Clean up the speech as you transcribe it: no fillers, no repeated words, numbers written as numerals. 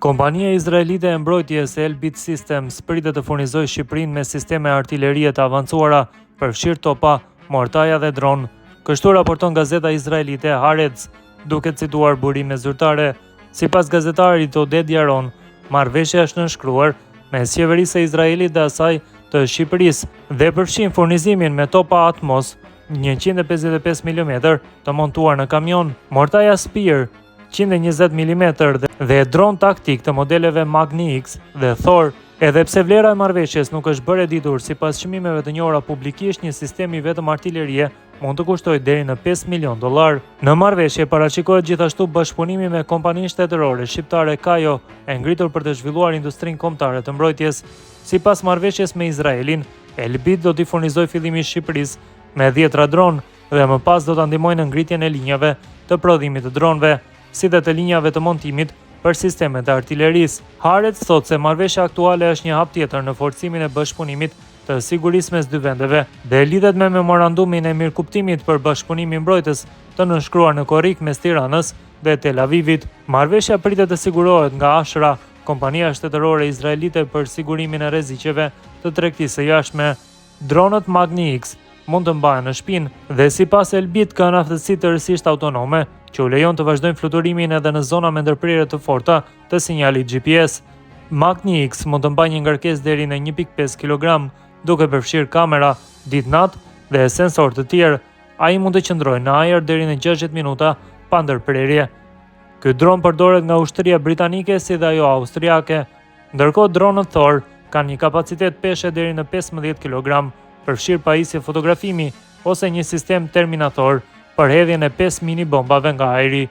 Kompania izraelite e mbrojtjes Elbit Systems pritet të furnizojë Shqipërinë me sisteme artillerie të avancuara, përfshirë topa, mortaja dhe dron. Kështu raporton gazeta izraelite Haaretz, duke cituar burime zyrtare. Sipas gazetarit Oded Yaron, marrëveshja është nënshkruar mes qeverisë së Izraelit dhe asaj të Shqipërisë dhe përfshin furnizimin me topa Atmos 155 mm të montuar në kamion, mortaja Spear 120 mm dhe dron taktik të modeleve Magni X dhe Thor. Edhe pse vlera e marrëveshjes nuk është bërë e ditur, sipas çmimeve të njohura publikisht, një sistem i vetëm artillerie mund të kushtojë deri në $5 milion. Në marrëveshje paraqikohet gjithashtu bashkëpunimi me kompaninë shtetërore shqiptare Kajo, e ngritur për të zhvilluar industrinë kombëtare të mbrojtjes. Sipas marrëveshjes me Izraelin, Elbit do t'i furnizojë fillimisht Shqipërisë me 10 dron dhe më pas do ta ndihmojnë në ngritjen e linjave të prodhimit të dronëve, si dhe të linjave të montimit për sistemet e artillerisë. Haaretz thotë se marrëveshja aktuale është një hap tjetër në forcimin e bashkëpunimit të sigurisë mes dy vendeve dhe lidhet me memorandumin e mirëkuptimit për bashkëpunimin mbrojtës të nënshkruar në korrik mes Tiranës dhe Tel Avivit. Marrëveshja pritet të sigurohet nga Ashra, kompania shtetërore izraelite për sigurimin e rreziqeve të tregtisë së jashtme. Dronët Magni X mund të mbahen në shpinë dhe sipas Elbit kanë aftësi të rësisht autonome, që u lejon të vazhdojnë fluturimin edhe në zona me ndërprerje të forta të sinjalit GPS. Magni X mund të mbajë një ngarkesë deri në 1.5 kg, duke përfshirë kamera, ditë-natë dhe sensor të tjerë. Ai mund të qëndrojë në ajër deri në 60 minuta pa ndërprerje. Ky dron përdoret nga ushtria britanike si dhe ajo austriake, ndërkohë dronët Thor kanë një kapacitet peshe deri në 15 kg, përfshirë pajisje fotografimi ose një sistem terminator për hedhjen e 5 mini bombave nga ajri.